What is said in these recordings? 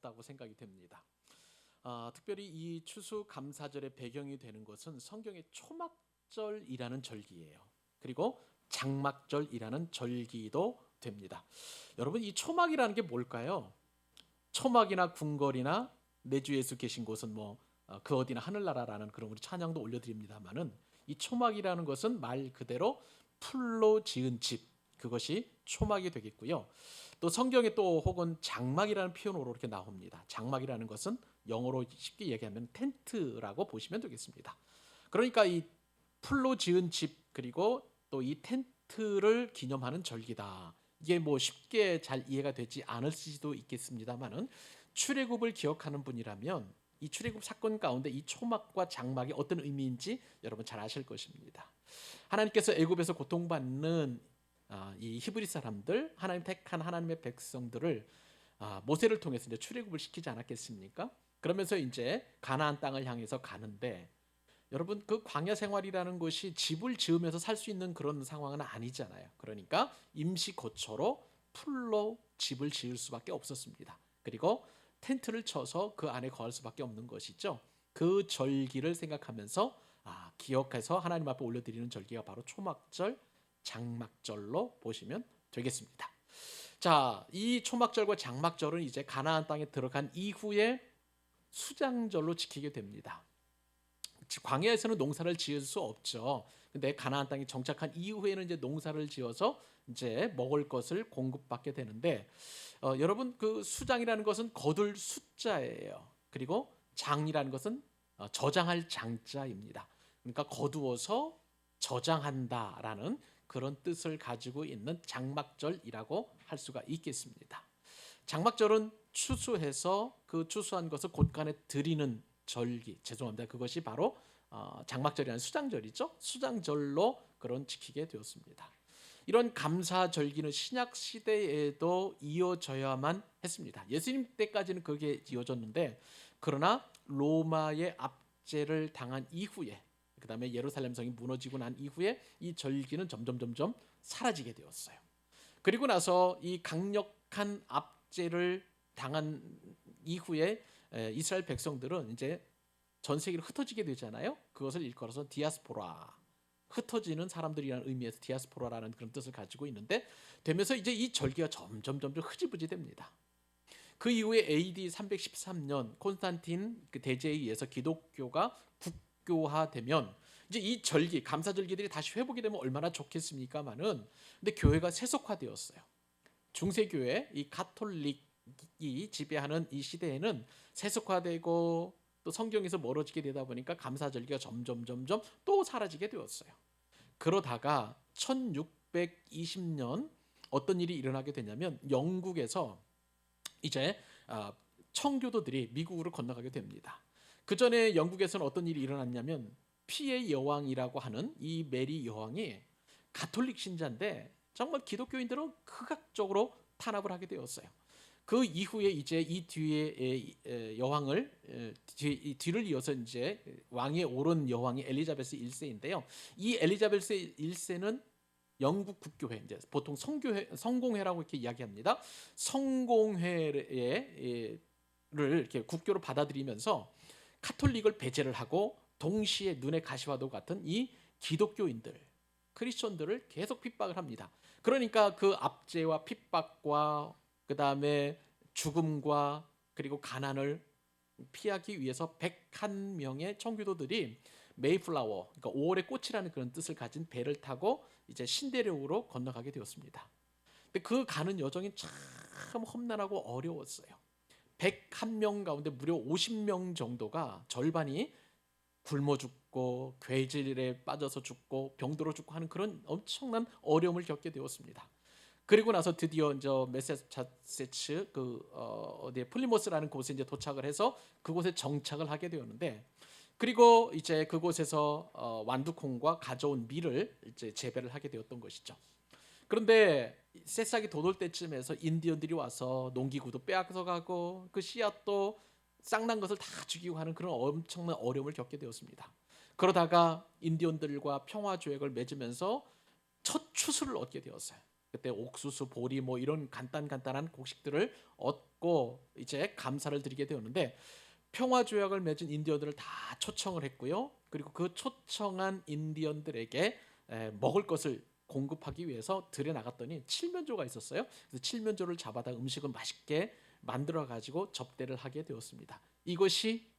없다고 생각이 됩니다. 특별히 이 추수감사절의 배경이 되는 것은 성경의 초막절이라는 절기예요. 그리고 장막절이라는 절기도 됩니다. 여러분, 이 초막이라는 게 뭘까요? 초막이나 궁궐이나 내 주 예수 계신 곳은 그 어디나 하늘나라라는 그런 우리 찬양도 올려드립니다만은, 이 초막이라는 것은 말 그대로 풀로 지은 집, 그것이 초막이 되겠고요. 또 성경에 또 혹은 장막이라는 표현으로 이렇게 나옵니다. 장막이라는 것은 영어로 쉽게 얘기하면 텐트라고 보시면 되겠습니다. 그러니까 이 풀로 지은 집, 그리고 또 이 텐트를 기념하는 절기다. 이게 쉽게 잘 이해가 되지 않을 수도 있겠습니다만은, 출애굽을 기억하는 분이라면 이 출애굽 사건 가운데 이 초막과 장막이 어떤 의미인지 여러분 잘 아실 것입니다. 하나님께서 애굽에서 고통받는 이 히브리 사람들, 하나님 택한 하나님의 백성들을 모세를 통해서 이제 출애굽을 시키지 않았겠습니까? 그러면서 이제 가나안 땅을 향해서 가는데, 여러분, 그 광야 생활이라는 것이 집을 지으면서 살 수 있는 그런 상황은 아니잖아요. 그러니까 임시 거처로 풀로 집을 지을 수밖에 없었습니다. 그리고 텐트를 쳐서 그 안에 거할 수밖에 없는 것이죠. 그 절기를 생각하면서 기억해서 하나님 앞에 올려드리는 절기가 바로 초막절, 장막절로 보시면 되겠습니다. 자, 이 초막절과 장막절은 이제 가나안 땅에 들어간 이후에 수장절로 지키게 됩니다. 광야에서는 농사를 지을 수 없죠. 근데 가나안 땅에 정착한 이후에는 이제 농사를 지어서 이제 먹을 것을 공급받게 되는데, 여러분, 그 수장이라는 것은 거둘 숫자예요. 그리고 장이라는 것은 저장할 장자입니다. 그러니까 거두어서 저장한다라는 그런 뜻을 가지고 있는 장막절이라고 할 수가 있겠습니다. 장막절은 추수해서 그 추수한 것을 곳간에 드리는 절기, 죄송합니다. 그것이 바로 장막절이라는 수장절이죠. 수장절로 그런 지키게 되었습니다. 이런 감사절기는 신약 시대에도 이어져야만 했습니다. 예수님 때까지는 그게 이어졌는데, 그러나 로마의 압제를 당한 이후에, 그 다음에 예루살렘 성이 무너지고 난 이후에 이 절기는 점점 사라지게 되었어요. 그리고 나서 이 강력한 압제를 당한 이후에 이스라엘 백성들은 이제 전 세계로 흩어지게 되잖아요. 그것을 일컬어서 디아스포라, 흩어지는 사람들이라는 의미에서 디아스포라라는 그런 뜻을 가지고 있는데, 되면서 이제 이 절기가 점점 흐지부지 됩니다. 그 이후에 AD 313년 콘스탄틴 그 대제에 의해서 기독교가 국교화되면 이제 이 절기, 감사절기들이 다시 회복이 되면 얼마나 좋겠습니까마는, 근데 교회가 세속화되었어요. 중세교회, 이 가톨릭이 지배하는 이 시대에는 세속화되고 또 성경에서 멀어지게 되다 보니까 감사절기가 점점 또 사라지게 되었어요. 그러다가 1620년 어떤 일이 일어나게 되냐면, 영국에서 이제 청교도들이 미국으로 건너가게 됩니다. 그 전에 영국에서는 어떤 일이 일어났냐면, 피의 여왕이라고 하는 이 메리 여왕이 가톨릭 신자인데 정말 기독교인들은 극악적으로 탄압을 하게 되었어요. 그 이후에 이제 이 뒤에 여왕을 뒤를 이어서 이제 왕위에 오른 여왕이 엘리자베스 1세인데요. 이 엘리자베스 1세는 영국 국교회, 이제 보통 성공회라고 이렇게 이야기합니다. 성공회를 이렇게 국교로 받아들이면서 카톨릭을 배제를 하고, 동시에 눈의 가시화도 같은 이 기독교인들, 크리스천들을 계속 핍박을 합니다. 그러니까 그 압제와 핍박과 그 다음에 죽음과 그리고 가난을 피하기 위해서 101명의 청교도들이 메이플라워, 그러니까 5월의 꽃이라는 그런 뜻을 가진 배를 타고 이제 신대륙으로 건너가게 되었습니다. 근데 그 가는 여정이 참 험난하고 어려웠어요. 101명 가운데 무려 50명 정도가, 절반이 굶어 죽고 괴질에 빠져서 죽고 병들어 죽고 하는 그런 엄청난 어려움을 겪게 되었습니다. 그리고 나서 드디어 이제 매사추세츠 어디에 플리모스라는 곳에 이제 도착을 해서 그곳에 정착을 하게 되었는데, 그리고 이제 그곳에서 완두콩과 가져온 밀을 이제 재배를 하게 되었던 것이죠. 그런데 새싹이 돋을 때쯤에서 인디언들이 와서 농기구도 빼앗아가고 그 씨앗도 쌍난 것을 다 죽이고 하는 그런 엄청난 어려움을 겪게 되었습니다. 그러다가 인디언들과 평화 조약을 맺으면서 첫 추수를 얻게 되었어요. 그때 옥수수, 보리 뭐 이런 간단한 곡식들을 얻고 이제 감사를 드리게 되었는데, 평화 조약을 맺은 인디언들을 다 초청을 했고요. 그리고 그 초청한 인디언들에게 먹을 것을 공급하기 위해서 들에 나갔더니 칠면조가 있었어요. 그래서 칠면조를 잡아다 음식을 맛있게 만들어 가지고 접대를 하게 되었습니다. 이것이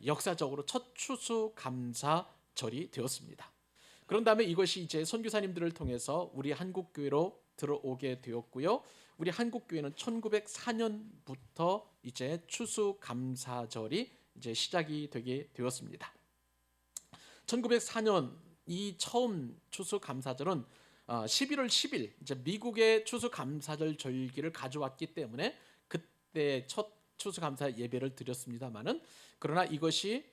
역사적으로 첫 추수감사절이 되었습니다. 그런 다음에 이것이 이제 선교사님들을 통해서 우리 한국 교회로 들어오게 되었고요. 우리 한국 교회는 1904년부터 이제 추수감사절이 이제 시작이 되게 되었습니다. 1904년 이 처음 추수감사절은 11월 10일 이제 미국의 추수감사절 절기를 가져왔기 때문에 그때 첫 추수감사 예배를 드렸습니다만은, 그러나 이것이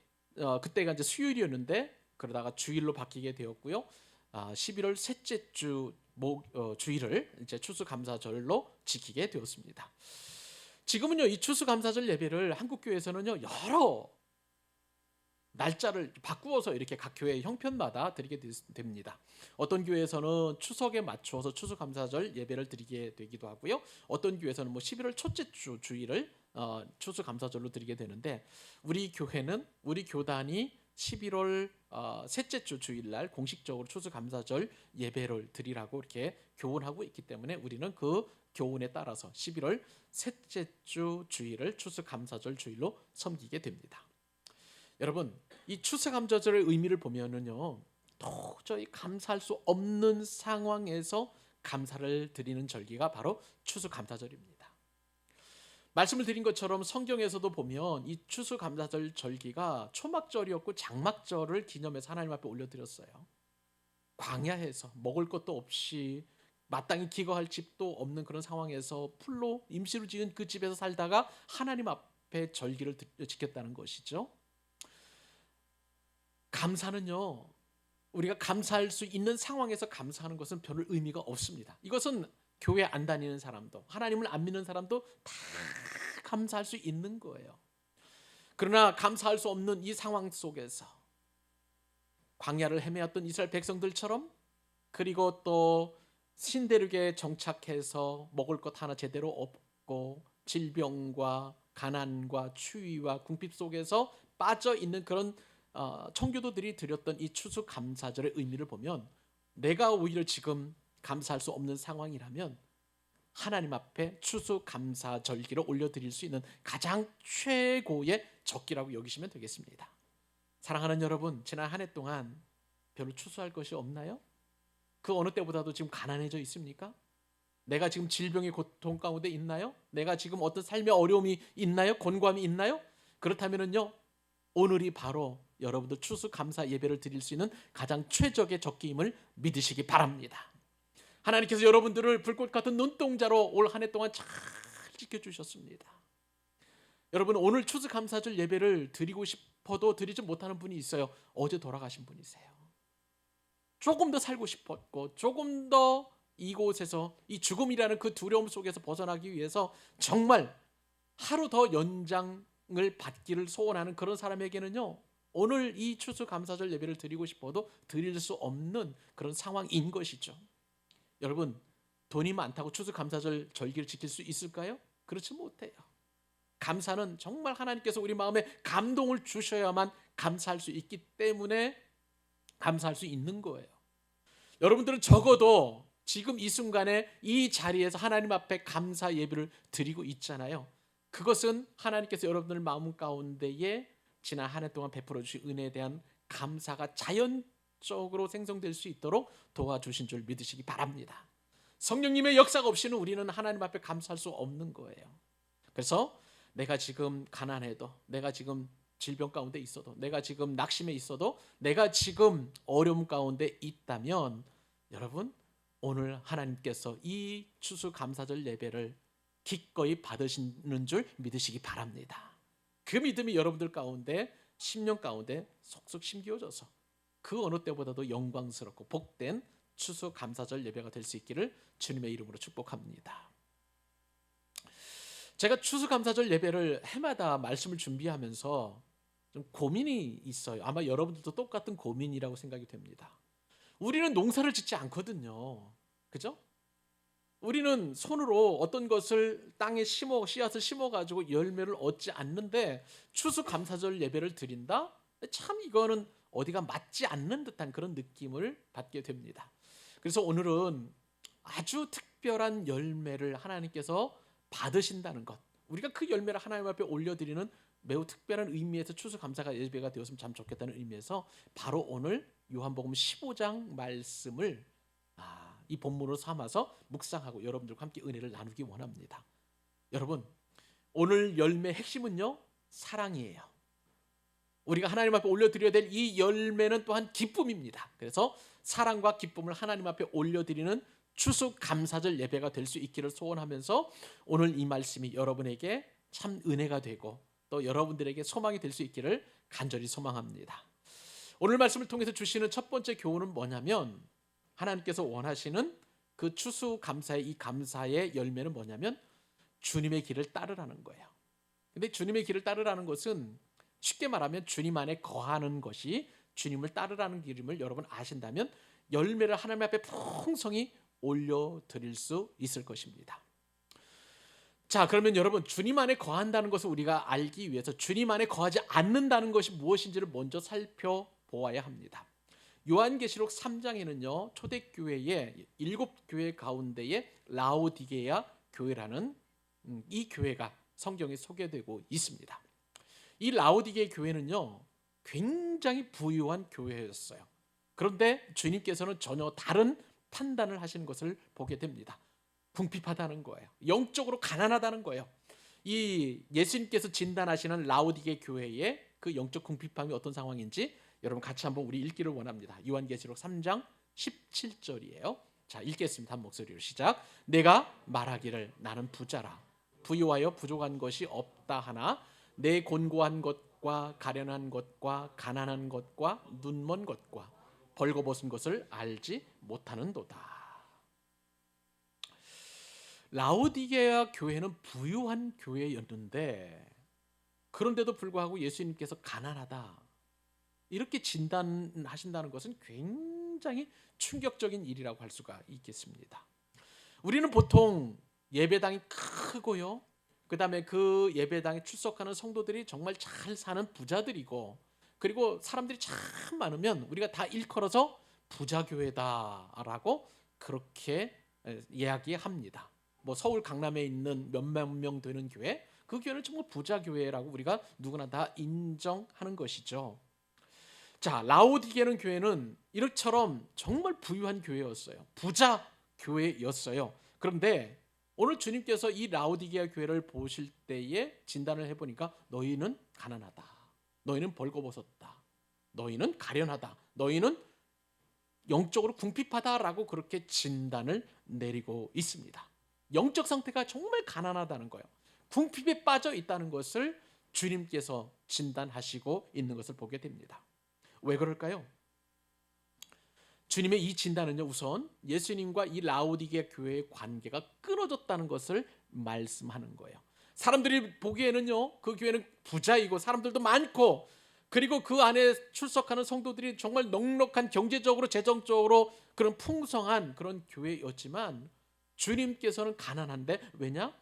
그때가 이제 수요일이었는데 그러다가 주일로 바뀌게 되었고요. 11월 셋째 주 주일을 이제 추수감사절로 지키게 되었습니다. 지금은요, 이 추수감사절 예배를 한국 교회에서는요 여러 날짜를 바꾸어서 이렇게 각 교회 형편마다 드리게 됩니다. 어떤 교회에서는 추석에 맞추어서 추수감사절 예배를 드리게 되기도 하고요. 어떤 교회에서는 뭐 11월 첫째 주 주일을 추수감사절로 드리게 되는데, 우리 교회는 우리 교단이 11월 셋째 주 주일날 공식적으로 추수감사절 예배를 드리라고 이렇게 교훈하고 있기 때문에 우리는 그 교훈에 따라서 11월 셋째 주 주일을 추수감사절 주일로 섬기게 됩니다. 여러분, 이 추수감사절의 의미를 보면은요, 도저히 감사할 수 없는 상황에서 감사를 드리는 절기가 바로 추수감사절입니다. 말씀을 드린 것처럼 성경에서도 보면 이 추수감사절 절기가 초막절이었고 장막절을 기념해서 하나님 앞에 올려드렸어요. 광야에서 먹을 것도 없이 마땅히 기거할 집도 없는 그런 상황에서 풀로 임시로 지은 그 집에서 살다가 하나님 앞에 절기를 지켰다는 것이죠. 감사는요, 우리가 감사할 수 있는 상황에서 감사하는 것은 별 의미가 없습니다. 이것은 교회 안 다니는 사람도 하나님을 안 믿는 사람도 다 감사할 수 있는 거예요. 그러나 감사할 수 없는 이 상황 속에서 광야를 헤매었던 이스라엘 백성들처럼, 그리고 또 신대륙에 정착해서 먹을 것 하나 제대로 없고 질병과 가난과 추위와 궁핍 속에서 빠져 있는 그런 청교도들이 드렸던 이 추수감사절의 의미를 보면, 내가 오히려 지금 감사할 수 없는 상황이라면 하나님 앞에 추수감사절기를 올려드릴 수 있는 가장 최고의 적기라고 여기시면 되겠습니다. 사랑하는 여러분, 지난 한 해 동안 별로 추수할 것이 없나요? 그 어느 때보다도 지금 가난해져 있습니까? 내가 지금 질병의 고통 가운데 있나요? 내가 지금 어떤 삶의 어려움이 있나요? 곤고함이 있나요? 그렇다면요, 오늘이 바로 여러분들 추수감사 예배를 드릴 수 있는 가장 최적의 적기임을 믿으시기 바랍니다. 하나님께서 여러분들을 불꽃 같은 눈동자로 올 한 해 동안 잘 지켜주셨습니다. 여러분, 오늘 추수감사절 예배를 드리고 싶어도 드리지 못하는 분이 있어요. 어제 돌아가신 분이세요. 조금 더 살고 싶었고 조금 더 이곳에서 이 죽음이라는 그 두려움 속에서 벗어나기 위해서 정말 하루 더 연장을 받기를 소원하는 그런 사람에게는요, 오늘 이 추수감사절 예배를 드리고 싶어도 드릴 수 없는 그런 상황인 것이죠. 여러분, 돈이 많다고 추수감사절 절기를 지킬 수 있을까요? 그렇지 못해요. 감사는 정말 하나님께서 우리 마음에 감동을 주셔야만 감사할 수 있기 때문에 감사할 수 있는 거예요. 여러분들은 적어도 지금 이 순간에 이 자리에서 하나님 앞에 감사 예배를 드리고 있잖아요. 그것은 하나님께서 여러분들 마음 가운데에 지난 한 해 동안 베풀어 주신 은혜에 대한 감사가 자연적으로 생성될 수 있도록 도와주신 줄 믿으시기 바랍니다. 성령님의 역사가 없이는 우리는 하나님 앞에 감사할 수 없는 거예요. 그래서 내가 지금 가난해도, 내가 지금 질병 가운데 있어도, 내가 지금 낙심해 있어도, 내가 지금 어려움 가운데 있다면 여러분, 오늘 하나님께서 이 추수감사절 예배를 기꺼이 받으시는 줄 믿으시기 바랍니다. 그 믿음이 여러분들 가운데, 심령 가운데 속속 심기어져서 그 어느 때보다도 영광스럽고 복된 추수감사절 예배가 될 수 있기를 주님의 이름으로 축복합니다. 제가 추수감사절 예배를 해마다 말씀을 준비하면서 좀 고민이 있어요. 아마 여러분들도 똑같은 고민이라고 생각이 됩니다. 우리는 농사를 짓지 않거든요. 그죠? 우리는 손으로 어떤 것을 땅에 심어 씨앗을 심어 가지고 열매를 얻지 않는데 추수감사절 예배를 드린다? 참 이거는 어디가 맞지 않는 듯한 그런 느낌을 받게 됩니다. 그래서 오늘은 아주 특별한 열매를 하나님께서 받으신다는 것, 우리가 그 열매를 하나님 앞에 올려드리는 매우 특별한 의미에서 추수감사가 예배가 되었으면 참 좋겠다는 의미에서 바로 오늘 요한복음 15장 말씀을 이 본문으로 삼아서 묵상하고 여러분들과 함께 은혜를 나누기 원합니다. 여러분, 오늘 열매의 핵심은요, 사랑이에요. 우리가 하나님 앞에 올려드려야 될 이 열매는 또한 기쁨입니다. 그래서 사랑과 기쁨을 하나님 앞에 올려드리는 추수감사절 예배가 될 수 있기를 소원하면서 오늘 이 말씀이 여러분에게 참 은혜가 되고 또 여러분들에게 소망이 될 수 있기를 간절히 소망합니다. 오늘 말씀을 통해서 주시는 첫 번째 교훈은 뭐냐면, 하나님께서 원하시는 그 추수감사의 이 감사의 열매는 뭐냐면 주님의 길을 따르라는 거예요. 근데 주님의 길을 따르라는 것은 쉽게 말하면 주님 안에 거하는 것이 주님을 따르라는 길임을 여러분 아신다면 열매를 하나님 앞에 풍성히 올려드릴 수 있을 것입니다. 자, 그러면 여러분, 주님 안에 거한다는 것을 우리가 알기 위해서 주님 안에 거하지 않는다는 것이 무엇인지를 먼저 살펴보아야 합니다. 요한계시록 3장에는요 초대교회의 7교회 가운데에 라오디게아 교회라는 이 교회가 성경에 소개되고 있습니다. 이 라오디게아 교회는요 굉장히 부유한 교회였어요. 그런데 주님께서는 전혀 다른 판단을 하시는 것을 보게 됩니다. 궁핍하다는 거예요. 영적으로 가난하다는 거예요. 이 예수님께서 진단하시는 라오디게아 교회의 그 영적 궁핍함이 어떤 상황인지 여러분 같이 한번 우리 읽기를 원합니다. 요한계시록 3장 17절이에요. 자, 읽겠습니다. 한 목소리로 시작. 내가 말하기를 나는 부자라 부유하여 부족한 것이 없다 하나 내 곤고한 것과 가련한 것과 가난한 것과 눈먼 것과 벌거벗은 것을 알지 못하는도다. 라오디게아 교회는 부유한 교회였는데 그런데도 불구하고 예수님께서 가난하다 이렇게 진단하신다는 것은 굉장히 충격적인 일이라고 할 수가 있겠습니다. 우리는 보통 예배당이 크고요, 그 다음에 그 예배당에 출석하는 성도들이 정말 잘 사는 부자들이고 그리고 사람들이 참 많으면 우리가 다 일컬어서 부자교회다라고 그렇게 이야기합니다. 뭐 서울 강남에 있는 몇만 명 되는 교회, 그 교회는 정말 부자교회라고 우리가 누구나 다 인정하는 것이죠. 자, 라오디게아 교회는 이렇처럼 정말 부유한 교회였어요. 부자 교회였어요. 그런데 오늘 주님께서 이 라오디게아 교회를 보실 때에 진단을 해보니까 너희는 가난하다, 너희는 벌거벗었다, 너희는 가련하다, 너희는 영적으로 궁핍하다라고 그렇게 진단을 내리고 있습니다. 영적 상태가 정말 가난하다는 거예요. 궁핍에 빠져 있다는 것을 주님께서 진단하시고 있는 것을 보게 됩니다. 왜 그럴까요? 주님의 이 진단은요, 우선 예수님과 이 라오디게아 교회의 관계가 끊어졌다는 것을 말씀하는 거예요. 사람들이 보기에는요, 그 교회는 부자이고 사람들도 많고 그리고 그 안에 출석하는 성도들이 정말 넉넉한 경제적으로 재정적으로 그런 풍성한 그런 교회였지만 주님께서는 가난한데 왜냐?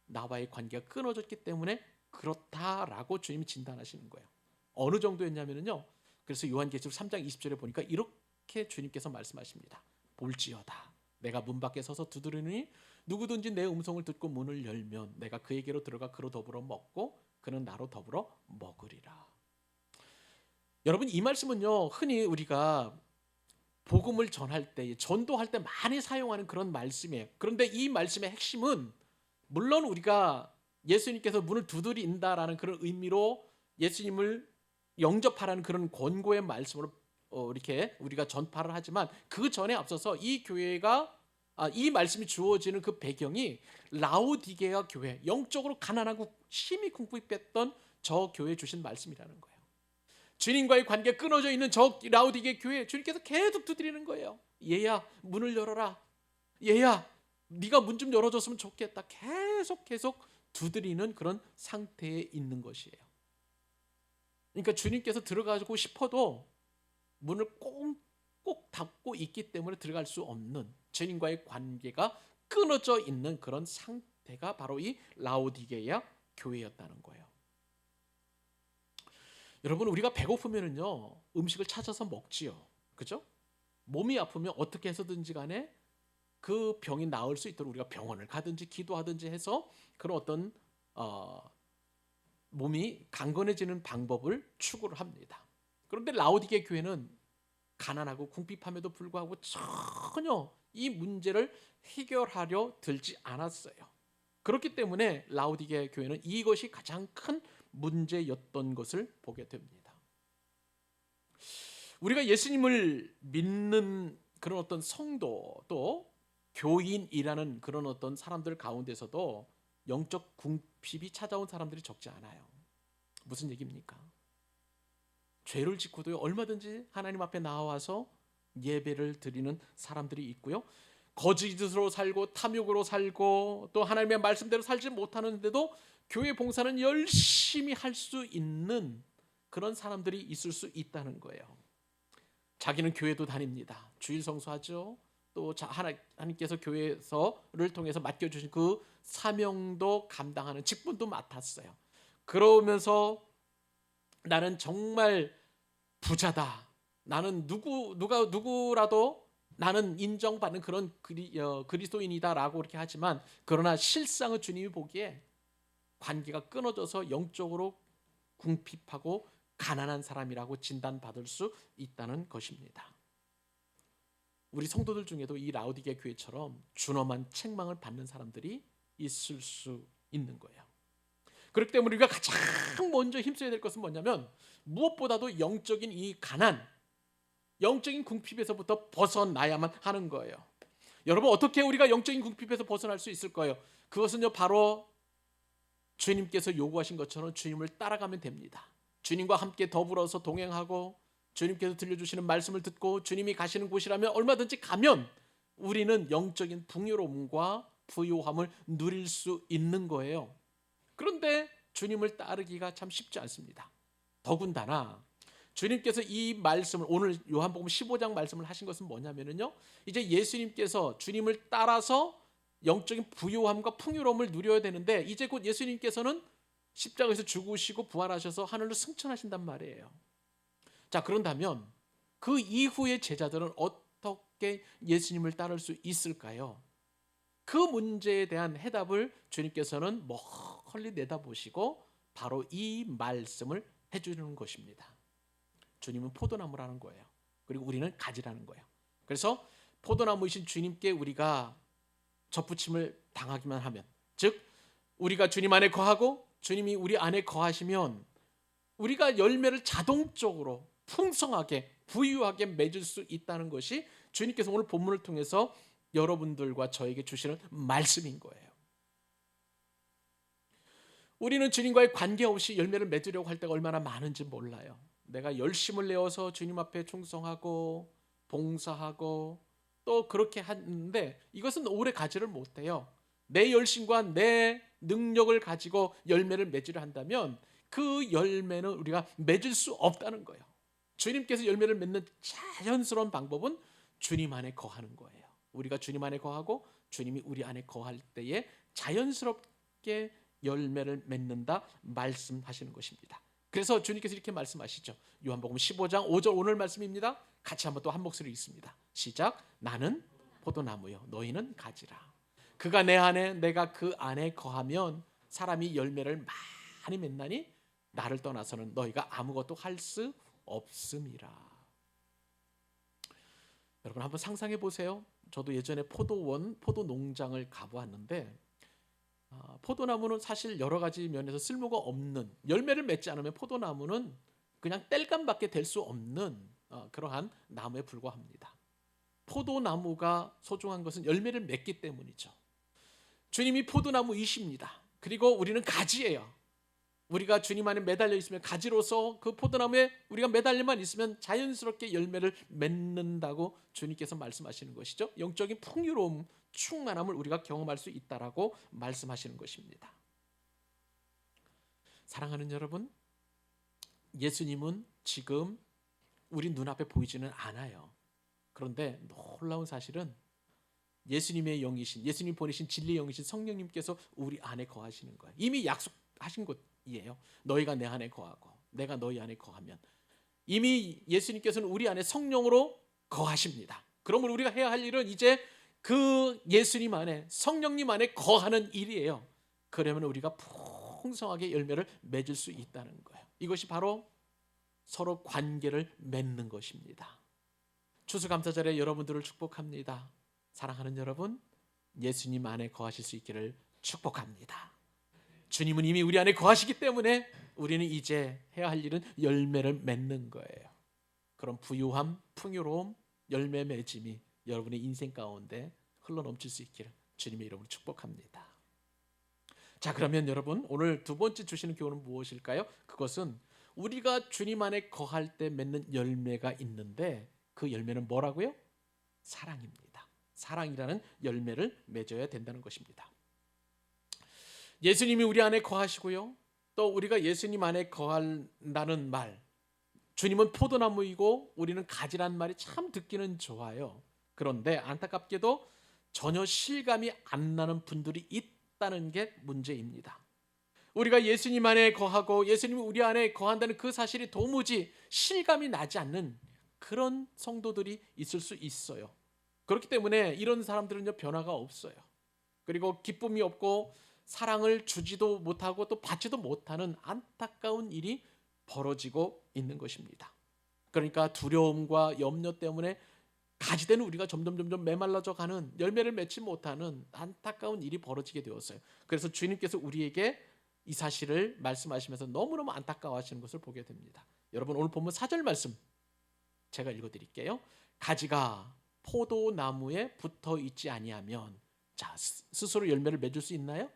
나와의 관계가 끊어졌기 때문에 그렇다라고 주님이 진단하시는 거예요. 어느 정도였냐면요, 그래서 요한계시록 3장 20절에 보니까 이렇게 주님께서 말씀하십니다. 볼지어다 내가 문 밖에 서서 두드리니 누구든지 내 음성을 듣고 문을 열면 내가 그에게로 들어가 그로 더불어 먹고 그는 나로 더불어 먹으리라. 여러분, 이 말씀은요 흔히 우리가 복음을 전할 때, 전도할 때 많이 사용하는 그런 말씀이에요. 그런데 이 말씀의 핵심은 물론 우리가 예수님께서 문을 두드린다라는 그런 의미로 예수님을 영접하라는 그런 권고의 말씀으로 이렇게 우리가 전파를 하지만 그 전에 앞서서 이 교회가 이 말씀이 주어지는 그 배경이 라오디게아 교회, 영적으로 가난하고 심히 궁핍했던 저 교회에 주신 말씀이라는 거예요. 주님과의 관계가 끊어져 있는 저 라오디게아 교회, 주님께서 계속 두드리는 거예요. 얘야 문을 열어라, 얘야 네가 문 좀 열어줬으면 좋겠다. 계속 두드리는 그런 상태에 있는 것이에요. 그러니까 주님께서 들어가고 싶어도 문을 꼭 닫고 있기 때문에 들어갈 수 없는, 주님과의 관계가 끊어져 있는 그런 상태가 바로 이 라오디게아 교회였다는 거예요. 여러분, 우리가 배고프면은요 음식을 찾아서 먹지요. 그죠? 몸이 아프면 어떻게 해서든지 간에 그 병이 나을 수 있도록 우리가 병원을 가든지 기도하든지 해서 그런 어떤 몸이 강건해지는 방법을 추구를 합니다. 그런데 라오디게 교회는 가난하고 궁핍함에도 불구하고 전혀 이 문제를 해결하려 들지 않았어요. 그렇기 때문에 라오디게 교회는 이것이 가장 큰 문제였던 것을 보게 됩니다. 우리가 예수님을 믿는 그런 어떤 성도 또 교인이라는 그런 어떤 사람들 가운데서도 영적 궁핍이 찾아온 사람들이 적지 않아요. 무슨 얘기입니까? 죄를 짓고도 얼마든지 하나님 앞에 나와서 예배를 드리는 사람들이 있고요. 거짓으로 살고 탐욕으로 살고 또 하나님의 말씀대로 살지 못하는데도 교회 봉사는 열심히 할 수 있는 그런 사람들이 있을 수 있다는 거예요. 자기는 교회도 다닙니다. 주일 성수하죠. 또 하나님께서 교회에서를 통해서 맡겨주신 그 사명도 감당하는 직분도 맡았어요. 그러면서 나는 정말 부자다. 나는 누구라도 나는 인정받는 그런 그리스도인이다라고 그렇게 하지만 그러나 실상은 주님이 보기에 관계가 끊어져서 영적으로 궁핍하고 가난한 사람이라고 진단받을 수 있다는 것입니다. 우리 성도들 중에도 이 라오디게 교회처럼 준엄한 책망을 받는 사람들이 있을 수 있는 거예요. 그렇기 때문에 우리가 가장 먼저 힘써야 될 것은 뭐냐면 무엇보다도 영적인 이 가난, 영적인 궁핍에서부터 벗어나야만 하는 거예요. 여러분, 어떻게 우리가 영적인 궁핍에서 벗어날 수 있을 거예요? 그것은요 바로 주님께서 요구하신 것처럼 주님을 따라가면 됩니다. 주님과 함께 더불어서 동행하고 주님께서 들려주시는 말씀을 듣고 주님이 가시는 곳이라면 얼마든지 가면 우리는 영적인 풍요로움과 부요함을 누릴 수 있는 거예요. 그런데 주님을 따르기가 참 쉽지 않습니다. 더군다나 주님께서 이 말씀을 오늘 요한복음 15장 말씀을 하신 것은 뭐냐면요, 이제 예수님께서 주님을 따라서 영적인 부요함과 풍요로움을 누려야 되는데 이제 곧 예수님께서는 십자가에서 죽으시고 부활하셔서 하늘로 승천하신단 말이에요. 자, 그런다면 그 이후의 제자들은 어떻게 예수님을 따를 수 있을까요? 그 문제에 대한 해답을 주님께서는 멀리 내다보시고 바로 이 말씀을 해주는 것입니다. 주님은 포도나무라는 거예요. 그리고 우리는 가지라는 거예요. 그래서 포도나무이신 주님께 우리가 접붙임을 당하기만 하면, 즉 우리가 주님 안에 거하고 주님이 우리 안에 거하시면 우리가 열매를 자동적으로 풍성하게 부유하게 맺을 수 있다는 것이 주님께서 오늘 본문을 통해서 여러분들과 저에게 주시는 말씀인 거예요. 우리는 주님과의 관계없이 열매를 맺으려고 할 때가 얼마나 많은지 몰라요. 내가 열심을 내어서 주님 앞에 충성하고 봉사하고 또 그렇게 하는데 이것은 오래 가지를 못해요. 내 열심과 내 능력을 가지고 열매를 맺으려 한다면 그 열매는 우리가 맺을 수 없다는 거예요. 주님께서 열매를 맺는 자연스러운 방법은 주님 안에 거하는 거예요. 우리가 주님 안에 거하고 주님이 우리 안에 거할 때에 자연스럽게 열매를 맺는다 말씀하시는 것입니다. 그래서 주님께서 이렇게 말씀하시죠. 요한복음 15장 5절 오늘 말씀입니다. 같이 한번 또 한 목소리 읽습니다. 시작. 나는 포도나무요 너희는 가지라. 그가 내 안에 내가 그 안에 거하면 사람이 열매를 많이 맺나니 나를 떠나서는 너희가 아무것도 할 수 없음이라. 여러분 한번 상상해 보세요. 저도 예전에 포도 농장을 가보았는데 포도나무는 사실 여러 가지 면에서 쓸모가 없는, 열매를 맺지 않으면 포도나무는 그냥 땔감밖에 될 수 없는 그러한 나무에 불과합니다. 포도나무가 소중한 것은 열매를 맺기 때문이죠. 주님이 포도나무이십니다. 그리고 우리는 가지예요. 우리가 주님 안에 매달려 있으면 가지로서 그 포도나무에 우리가 매달려만 있으면 자연스럽게 열매를 맺는다고 주님께서 말씀하시는 것이죠. 영적인 풍요로움, 충만함을 우리가 경험할 수 있다라고 말씀하시는 것입니다. 사랑하는 여러분, 예수님은 지금 우리 눈앞에 보이지는 않아요. 그런데 놀라운 사실은 예수님의 영이신, 예수님 보내신 진리의 영이신 성령님께서 우리 안에 거하시는 거예요. 이미 약속하신 곳이에요. 너희가 내 안에 거하고 내가 너희 안에 거하면, 이미 예수님께서는 우리 안에 성령으로 거하십니다. 그러므로 우리가 해야 할 일은 이제 그 예수님 안에, 성령님 안에 거하는 일이에요. 그러면 우리가 풍성하게 열매를 맺을 수 있다는 거예요. 이것이 바로 서로 관계를 맺는 것입니다. 추수감사절에 여러분들을 축복합니다. 사랑하는 여러분, 예수님 안에 거하실 수 있기를 축복합니다. 주님은 이미 우리 안에 거하시기 때문에 우리는 이제 해야 할 일은 열매를 맺는 거예요. 그런 부유함, 풍요로움, 열매 맺음이 여러분의 인생 가운데 흘러넘칠 수 있기를 주님의 이름으로 축복합니다. 자, 그러면 여러분, 오늘 두 번째 주시는 교훈은 무엇일까요? 그것은 우리가 주님 안에 거할 때 맺는 열매가 있는데, 그 열매는 뭐라고요? 사랑입니다. 사랑이라는 열매를 맺어야 된다는 것입니다. 예수님이 우리 안에 거하시고요, 또 우리가 예수님 안에 거한다는 말, 주님은 포도나무이고 우리는 가지란 말이 참 듣기는 좋아요. 그런데 안타깝게도 전혀 실감이 안 나는 분들이 있다는 게 문제입니다. 우리가 예수님 안에 거하고 예수님이 우리 안에 거한다는 그 사실이 도무지 실감이 나지 않는 그런 성도들이 있을 수 있어요. 그렇기 때문에 이런 사람들은요, 변화가 없어요. 그리고 기쁨이 없고 사랑을 주지도 못하고 또 받지도 못하는 안타까운 일이 벌어지고 있는 것입니다. 그러니까 두려움과 염려 때문에 가지되는 우리가 점점 메말라져 가는, 열매를 맺지 못하는 안타까운 일이 벌어지게 되었어요. 그래서 주님께서 우리에게 이 사실을 말씀하시면서 너무너무 안타까워하시는 것을 보게 됩니다. 여러분, 오늘 본문 4절 말씀 제가 읽어드릴게요. 가지가 포도나무에 붙어 있지 아니하면, 자, 스스로 열매를 맺을 수 있나요?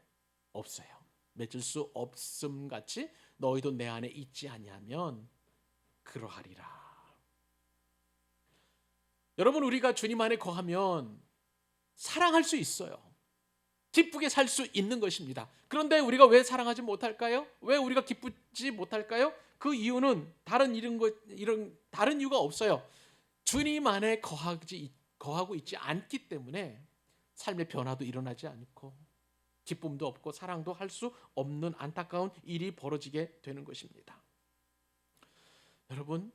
없어요. 맺을 수 없음 같이 너희도 내 안에 있지 아니하면 그러하리라. 여러분, 우리가 주님 안에 거하면 사랑할 수 있어요. 기쁘게 살 수 있는 것입니다. 그런데 우리가 왜 사랑하지 못할까요? 왜 우리가 기쁘지 못할까요? 그 이유는 다른 이유가 없어요. 주님 안에 거하고 있지 않기 때문에 삶의 변화도 일어나지 않고 기쁨도 없고 사랑도 할 수 없는 안타까운 일이 벌어지게 되는 것입니다. 여러분,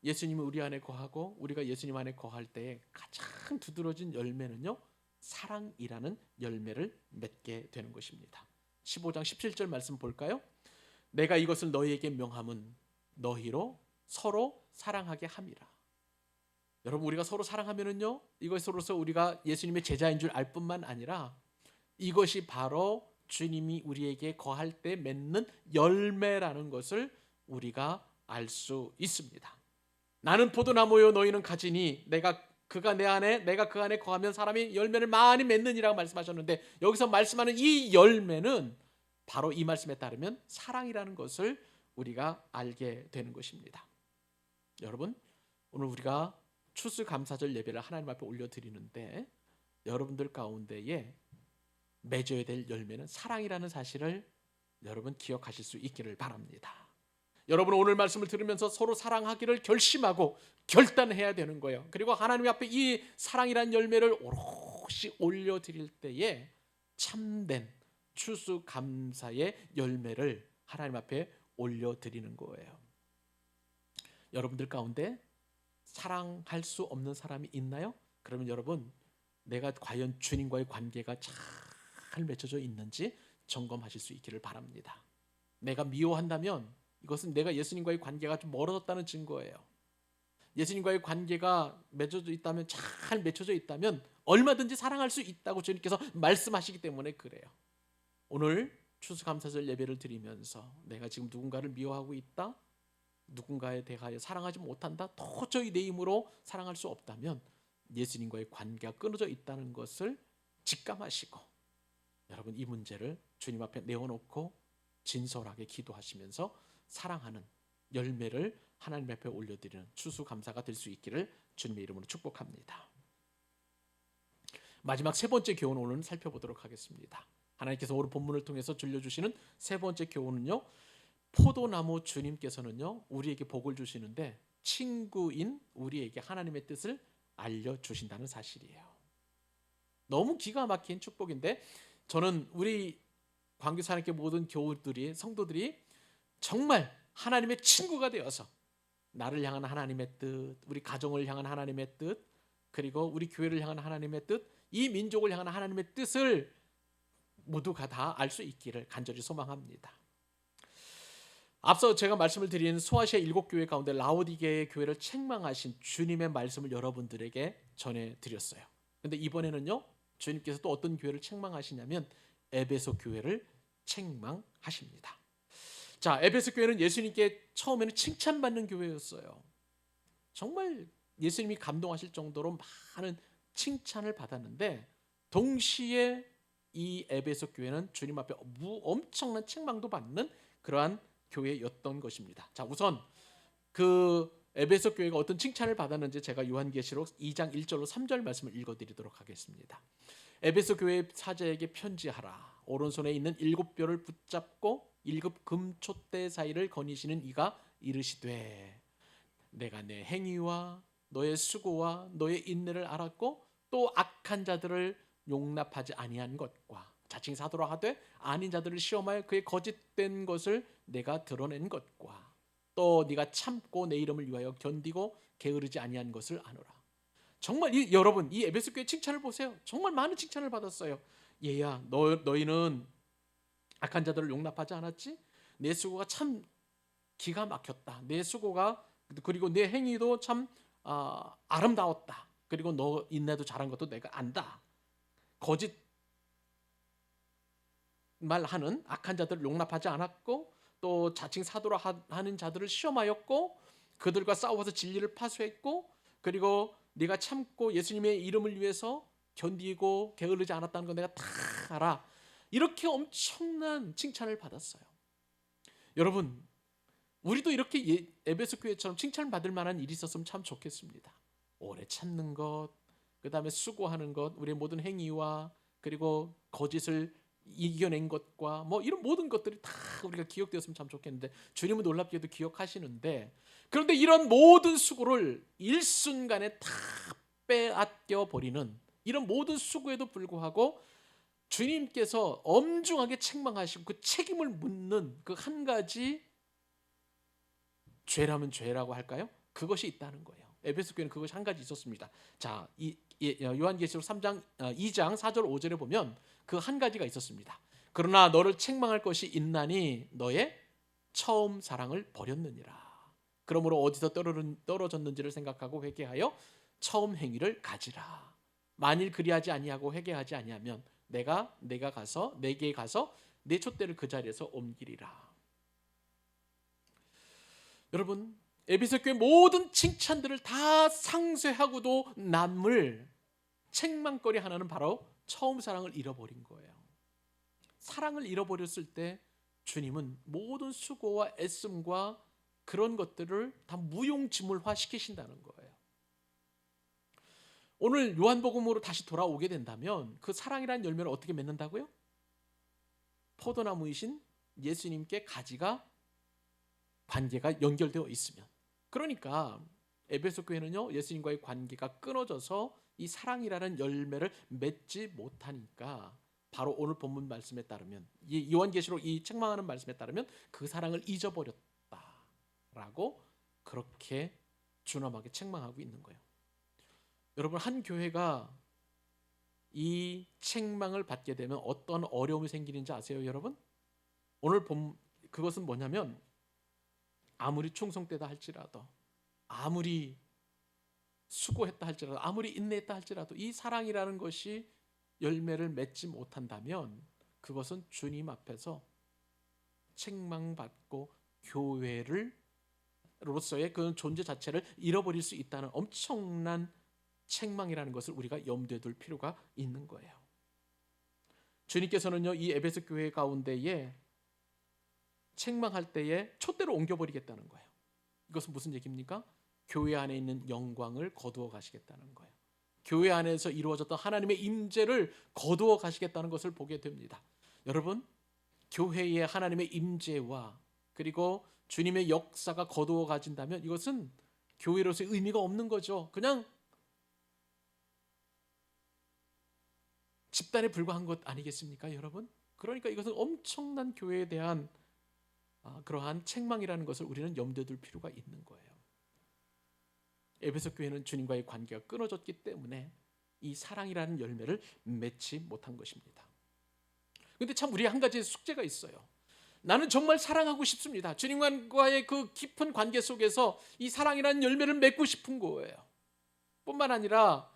예수님이 우리 안에 거하고 우리가 예수님 안에 거할 때 가장 두드러진 열매는요, 사랑이라는 열매를 맺게 되는 것입니다. 15장 17절 말씀 볼까요? 내가 이것을 너희에게 명함은 너희로 서로 사랑하게 함이라. 여러분, 우리가 서로 사랑하면은요, 이것으로서 우리가 예수님의 제자인 줄 알 뿐만 아니라 이것이 바로 주님이 우리에게 거할 때 맺는 열매라는 것을 우리가 알 수 있습니다. 나는 포도나무요 너희는 가지니 그가 내 안에 내가 그 안에 거하면 사람이 열매를 많이 맺느니라고 말씀하셨는데, 여기서 말씀하는 이 열매는 바로 이 말씀에 따르면 사랑이라는 것을 우리가 알게 되는 것입니다. 여러분, 오늘 우리가 추수감사절 예배를 하나님 앞에 올려드리는데, 여러분들 가운데에 맺어야 될 열매는 사랑이라는 사실을 여러분 기억하실 수 있기를 바랍니다. 여러분, 오늘 말씀을 들으면서 서로 사랑하기를 결심하고 결단해야 되는 거예요. 그리고 하나님 앞에 이 사랑이라는 열매를 오롯이 올려드릴 때에 참된 추수감사의 열매를 하나님 앞에 올려드리는 거예요. 여러분들 가운데 사랑할 수 없는 사람이 있나요? 그러면 여러분, 내가 과연 주님과의 관계가 잘 맺혀져 있는지 점검하실 수 있기를 바랍니다. 내가 미워한다면 이것은 내가 예수님과의 관계가 좀 멀어졌다는 증거예요. 예수님과의 관계가 맺어져 있다면, 잘 맺혀져 있다면 얼마든지 사랑할 수 있다고 주님께서 말씀하시기 때문에 그래요. 오늘 추수감사절 예배를 드리면서 내가 지금 누군가를 미워하고 있다, 누군가에 대하여 사랑하지 못한다, 도저히 내 힘으로 사랑할 수 없다면 예수님과의 관계가 끊어져 있다는 것을 직감하시고, 여러분, 이 문제를 주님 앞에 내어놓고 진솔하게 기도하시면서 사랑하는 열매를 하나님 앞에 올려드리는 추수감사가 될 수 있기를 주님의 이름으로 축복합니다. 마지막 세 번째 교훈 오늘 살펴보도록 하겠습니다. 하나님께서 오늘 본문을 통해서 들려주시는 세 번째 교훈은요, 포도나무 주님께서는요 우리에게 복을 주시는데 친구인 우리에게 하나님의 뜻을 알려주신다는 사실이에요. 너무 기가 막힌 축복인데 저는 우리 광교사님께 모든 교우들이 성도들이 정말 하나님의 친구가 되어서 나를 향한 하나님의 뜻, 우리 가정을 향한 하나님의 뜻, 그리고 우리 교회를 향한 하나님의 뜻, 이 민족을 향한 하나님의 뜻을 모두가 다 알 수 있기를 간절히 소망합니다. 앞서 제가 말씀을 드린 소아시아 7교회 가운데 라오디게의 교회를 책망하신 주님의 말씀을 여러분들에게 전해드렸어요. 근데 이번에는요, 주님께서 또 어떤 교회를 책망하시냐면 에베소 교회를 책망하십니다. 자, 에베소 교회는 예수님께 처음에는 칭찬받는 교회였어요. 정말 예수님이 감동하실 정도로 많은 칭찬을 받았는데 동시에 이 에베소 교회는 주님 앞에 엄청난 책망도 받는 그러한 교회였던 것입니다. 자, 우선 그 에베소 교회가 어떤 칭찬을 받았는지 제가 요한계시록 2장 1절로 3절 말씀을 읽어드리도록 하겠습니다. 에베소 교회 사제에게 편지하라. 오른손에 있는 7뼈를 붙잡고 7 금촛대 사이를 거니시는 이가 이르시되 내가 내 행위와 너의 수고와 너의 인내를 알았고 또 악한 자들을 용납하지 아니한 것과 자칭 사도라 하되 아닌 자들을 시험하여 그의 거짓된 것을 내가 드러낸 것과 또 네가 참고 내 이름을 위하여 견디고 게으르지 아니한 것을 아노라. 정말 여러분 이 에베소 교회 칭찬을 보세요. 정말 많은 칭찬을 받았어요. 얘야 너희는 악한 자들을 용납하지 않았지? 내 수고가 참 기가 막혔다. 내 수고가 그리고 내 행위도 참 아름다웠다. 그리고 너 인내도 잘한 것도 내가 안다. 거짓 말하는 악한 자들을 용납하지 않았고 또 자칭 사도라 하는 자들을 시험하였고 그들과 싸워서 진리를 파수했고 그리고 네가 참고 예수님의 이름을 위해서 견디고 게으르지 않았다는 거 내가 다 알아. 이렇게 엄청난 칭찬을 받았어요. 여러분 우리도 이렇게 에베소 교회처럼 칭찬받을 만한 일이 있었으면 참 좋겠습니다. 오래 참는 것, 그 다음에 수고하는 것, 우리의 모든 행위와 그리고 거짓을 이겨낸 것과 뭐 이런 모든 것들이 다 우리가 기억되었으면 참 좋겠는데 주님은 놀랍게도 기억하시는데 그런데 이런 모든 수고를 일순간에 다 빼앗겨 버리는 이런 모든 수고에도 불구하고 주님께서 엄중하게 책망하시고 그 책임을 묻는 그 한 가지 죄라면 죄라고 할까요? 그것이 있다는 거예요. 에베소 교회는 그것이 한 가지 있었습니다. 자, 요한계시록 2장 4절 5절에 보면 그 한 가지가 있었습니다. 그러나 너를 책망할 것이 있나니 너의 처음 사랑을 버렸느니라. 그러므로 어디서 떨어졌는지를 생각하고 회개하여 처음 행위를 가지라. 만일 그리하지 아니하고 회개하지 아니하면 내게 가서 내 촛대를 그 자리에서 옮기리라. 여러분 에베소 교회 모든 칭찬들을 다 상쇄하고도 남을 책망거리 하나는 바로 처음 사랑을 잃어버린 거예요. 사랑을 잃어버렸을 때 주님은 모든 수고와 애씀과 그런 것들을 다 무용지물화 시키신다는 거예요. 오늘 요한복음으로 다시 돌아오게 된다면 그 사랑이라는 열매를 어떻게 맺는다고요? 포도나무이신 예수님께 가지가 관계가 연결되어 있으면. 그러니까 에베소 교회는요 예수님과의 관계가 끊어져서 이 사랑이라는 열매를 맺지 못하니까 바로 오늘 본문 말씀에 따르면 이 요한계시록 이 책망하는 말씀에 따르면 그 사랑을 잊어버렸다라고 그렇게 준엄하게 책망하고 있는 거예요. 여러분 한 교회가 이 책망을 받게 되면 어떤 어려움이 생기는지 아세요, 여러분? 오늘 본 그것은 뭐냐면 아무리 충성되다 할지라도 아무리 수고했다 할지라도 아무리 인내했다 할지라도 이 사랑이라는 것이 열매를 맺지 못한다면 그것은 주님 앞에서 책망받고 교회로서의 그 존재 자체를 잃어버릴 수 있다는 엄청난 책망이라는 것을 우리가 염두에 둘 필요가 있는 거예요. 주님께서는요 이 에베소 교회 가운데에 책망할 때에 촛대로 옮겨버리겠다는 거예요. 이것은 무슨 얘기입니까? 교회 안에 있는 영광을 거두어 가시겠다는 거예요. 교회 안에서 이루어졌던 하나님의 임재를 거두어 가시겠다는 것을 보게 됩니다. 여러분 교회의 하나님의 임재와 그리고 주님의 역사가 거두어 가진다면 이것은 교회로서의 의미가 없는 거죠. 그냥 집단에 불과한 것 아니겠습니까, 여러분? 그러니까 이것은 엄청난 교회에 대한 그러한 책망이라는 것을 우리는 염두에 둘 필요가 있는 거예요. 에베소 교회는 주님과의 관계가 끊어졌기 때문에 이 사랑이라는 열매를 맺지 못한 것입니다. 그런데 참 우리 한 가지 숙제가 있어요. 나는 정말 사랑하고 싶습니다. 주님과의 그 깊은 관계 속에서 이 사랑이라는 열매를 맺고 싶은 거예요. 뿐만 아니라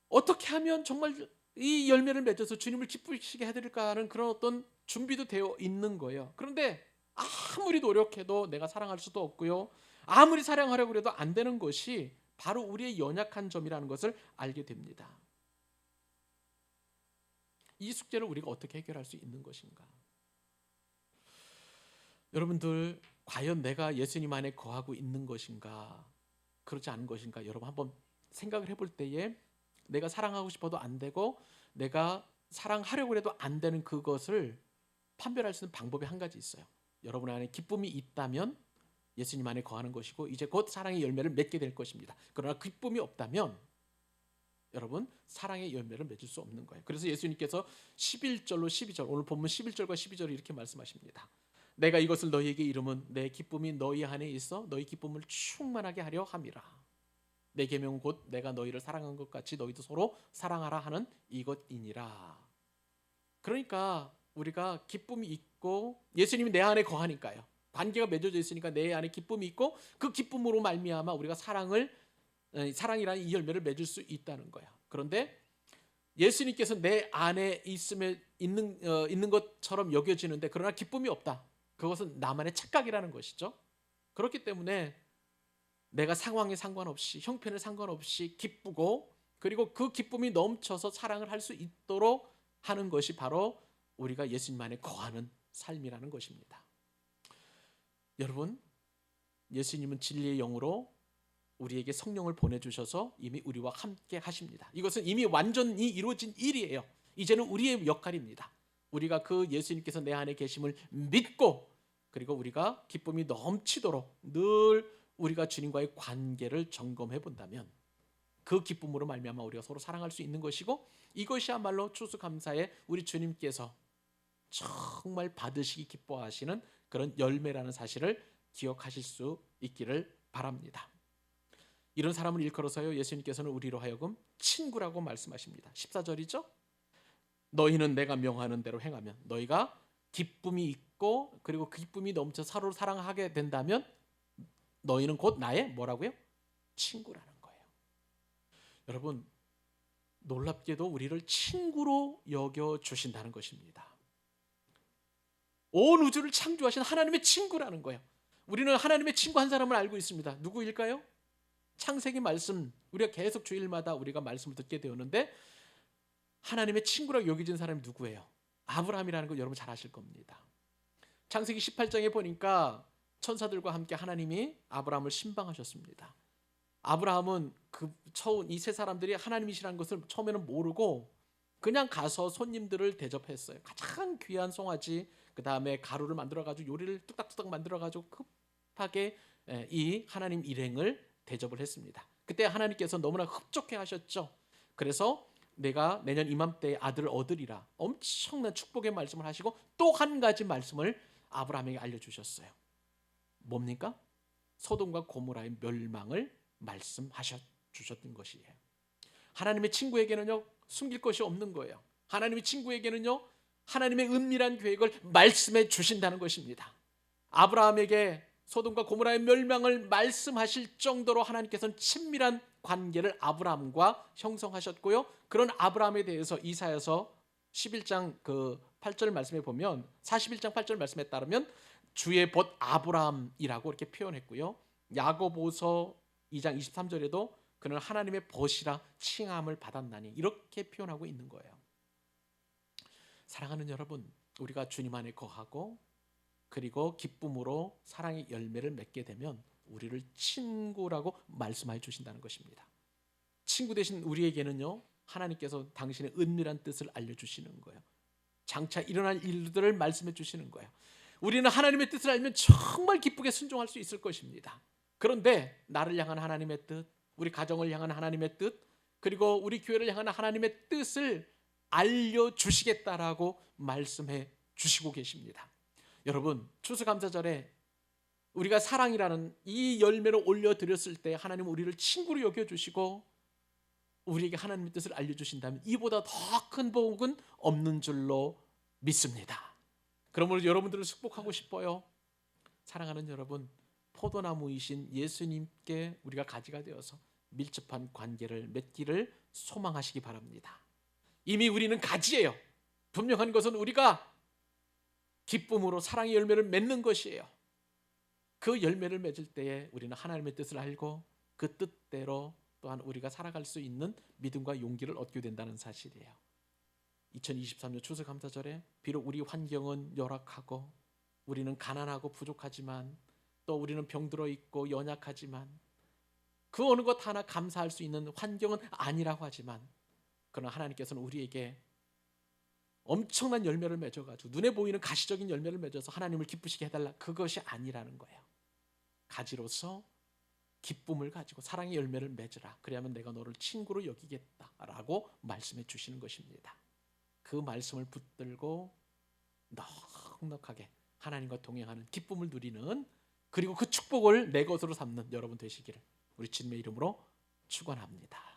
어떻게 하면 정말 이 열매를 맺어서 주님을 기쁘시게 해드릴까 하는 그런 어떤 준비도 되어 있는 거예요. 그런데 아무리 노력해도 내가 사랑할 수도 없고요, 아무리 사랑하려고 해도 안 되는 것이 바로 우리의 연약한 점이라는 것을 알게 됩니다. 이 숙제를 우리가 어떻게 해결할 수 있는 것인가? 여러분들, 과연 내가 예수님 안에 거하고 있는 것인가, 그렇지 않은 것인가, 여러분 한번 생각을 해볼 때에 내가 사랑하고 싶어도 안 되고 내가 사랑하려고 해도 안 되는 그것을 판별할 수 있는 방법이 한 가지 있어요. 여러분 안에 기쁨이 있다면 예수님 안에 거하는 것이고 이제 곧 사랑의 열매를 맺게 될 것입니다. 그러나 기쁨이 없다면 여러분 사랑의 열매를 맺을 수 없는 거예요. 그래서 예수님께서 11절로 12절, 오늘 본문 11절과 12절을 이렇게 말씀하십니다. 내가 이것을 너희에게 이름은 내 기쁨이 너희 안에 있어 너희 기쁨을 충만하게 하려 함이라. 내 계명은 곧 내가 너희를 사랑한 것 같이 너희도 서로 사랑하라 하는 이것이니라. 그러니까 우리가 기쁨이 있고 예수님이 내 안에 거하니까요, 관계가 맺어져 있으니까 내 안에 기쁨이 있고 그 기쁨으로 말미암아 우리가 사랑이라는 이 열매를 맺을 수 있다는 거야. 그런데 예수님께서 내 안에 있는 것처럼 여겨지는데 그러나 기쁨이 없다. 그것은 나만의 착각이라는 것이죠. 그렇기 때문에 내가 상황에 상관없이 형편에 상관없이 기쁘고 그리고 그 기쁨이 넘쳐서 사랑을 할 수 있도록 하는 것이 바로 우리가 예수님 안에 거하는 삶이라는 것입니다. 여러분, 예수님은 진리의 영으로 우리에게 성령을 보내주셔서 이미 우리와 함께 하십니다. 이것은 이미 완전히 이루어진 일이에요. 이제는 우리의 역할입니다. 우리가 그 예수님께서 내 안에 계심을 믿고 그리고 우리가 기쁨이 넘치도록 늘 우리가 주님과의 관계를 점검해 본다면 그 기쁨으로 말미암아 우리가 서로 사랑할 수 있는 것이고 이것이야말로 추수감사에 우리 주님께서 정말 받으시기 기뻐하시는 그런 열매라는 사실을 기억하실 수 있기를 바랍니다. 이런 사람을 일컬어서요 예수님께서는 우리로 하여금 친구라고 말씀하십니다. 14절이죠. 너희는 내가 명하는 대로 행하면, 너희가 기쁨이 있고 그리고 그 기쁨이 넘쳐 서로 사랑하게 된다면 너희는 곧 나의 뭐라고요? 친구라는 거예요. 여러분, 놀랍게도 우리를 친구로 여겨주신다는 것입니다. 온 우주를 창조하신 하나님의 친구라는 거예요. 우리는 하나님의 친구 한 사람을 알고 있습니다. 누구일까요? 창세기 말씀, 우리가 계속 주일마다 우리가 말씀을 듣게 되었는데 하나님의 친구라고 여겨진 사람이 누구예요? 아브라함이라는 거 여러분 잘 아실 겁니다. 창세기 18장에 보니까 천사들과 함께 하나님이 아브라함을 신방하셨습니다. 아브라함은 이 세 사람들이 하나님이시라는 것을 처음에는 모르고 그냥 가서 손님들을 대접했어요. 가장 귀한 송아지, 그 다음에 가루를 만들어가지고 요리를 뚝딱뚝딱 만들어가지고 급하게 이 하나님 일행을 대접을 했습니다. 그때 하나님께서 너무나 흡족해 하셨죠. 그래서 내가 내년 이맘때에 아들을 얻으리라 엄청난 축복의 말씀을 하시고 또 한 가지 말씀을 아브라함에게 알려주셨어요. 뭡니까? 소돔과 고모라의 멸망을 말씀하셨던 것이에요. 하나님의 친구에게는요 숨길 것이 없는 거예요. 하나님의 친구에게는요 하나님의 은밀한 계획을 말씀해 주신다는 것입니다. 아브라함에게 소돔과 고모라의 멸망을 말씀하실 정도로 하나님께서는 친밀한 관계를 아브라함과 형성하셨고요. 그런 아브라함에 대해서 이사야서 11장 8절 말씀에 보면 41장 8절 말씀에 따르면 주의 벗 아브라함이라고 이렇게 표현했고요. 야고보서 2장 23절에도 그는 하나님의 벗이라 칭함을 받았나니 이렇게 표현하고 있는 거예요. 사랑하는 여러분, 우리가 주님 안에 거하고 그리고 기쁨으로 사랑의 열매를 맺게 되면 우리를 친구라고 말씀해 주신다는 것입니다. 친구 대신 우리에게는요 하나님께서 당신의 은밀한 뜻을 알려주시는 거예요. 장차 일어날 일들을 말씀해 주시는 거예요. 우리는 하나님의 뜻을 알면 정말 기쁘게 순종할 수 있을 것입니다. 그런데 나를 향한 하나님의 뜻, 우리 가정을 향한 하나님의 뜻, 그리고 우리 교회를 향한 하나님의 뜻을 알려주시겠다라고 말씀해 주시고 계십니다. 여러분, 추수감사절에 우리가 사랑이라는 이 열매를 올려드렸을 때 하나님 우리를 친구로 여겨주시고 우리에게 하나님의 뜻을 알려주신다면 이보다 더 큰 복은 없는 줄로 믿습니다. 그러므로 여러분들을 축복하고 싶어요. 사랑하는 여러분, 포도나무이신 예수님께 우리가 가지가 되어서 밀접한 관계를 맺기를 소망하시기 바랍니다. 이미 우리는 가지예요. 분명한 것은 우리가 기쁨으로 사랑의 열매를 맺는 것이에요. 그 열매를 맺을 때에 우리는 하나님의 뜻을 알고 그 뜻대로 또한 우리가 살아갈 수 있는 믿음과 용기를 얻게 된다는 사실이에요. 2023년 추수감사절에 비록 우리 환경은 열악하고 우리는 가난하고 부족하지만 또 우리는 병들어 있고 연약하지만 그 어느 것 하나 감사할 수 있는 환경은 아니라고 하지만 그러나 하나님께서는 우리에게 엄청난 열매를 맺어가지고 눈에 보이는 가시적인 열매를 맺어서 하나님을 기쁘시게 해달라, 그것이 아니라는 거예요. 가지로서 기쁨을 가지고 사랑의 열매를 맺으라. 그래야만 내가 너를 친구로 여기겠다라고 말씀해 주시는 것입니다. 그 말씀을 붙들고 넉넉하게 하나님과 동행하는 기쁨을 누리는, 그리고 그 축복을 내 것으로 삼는 여러분 되시기를 우리 주님의 이름으로 축원합니다.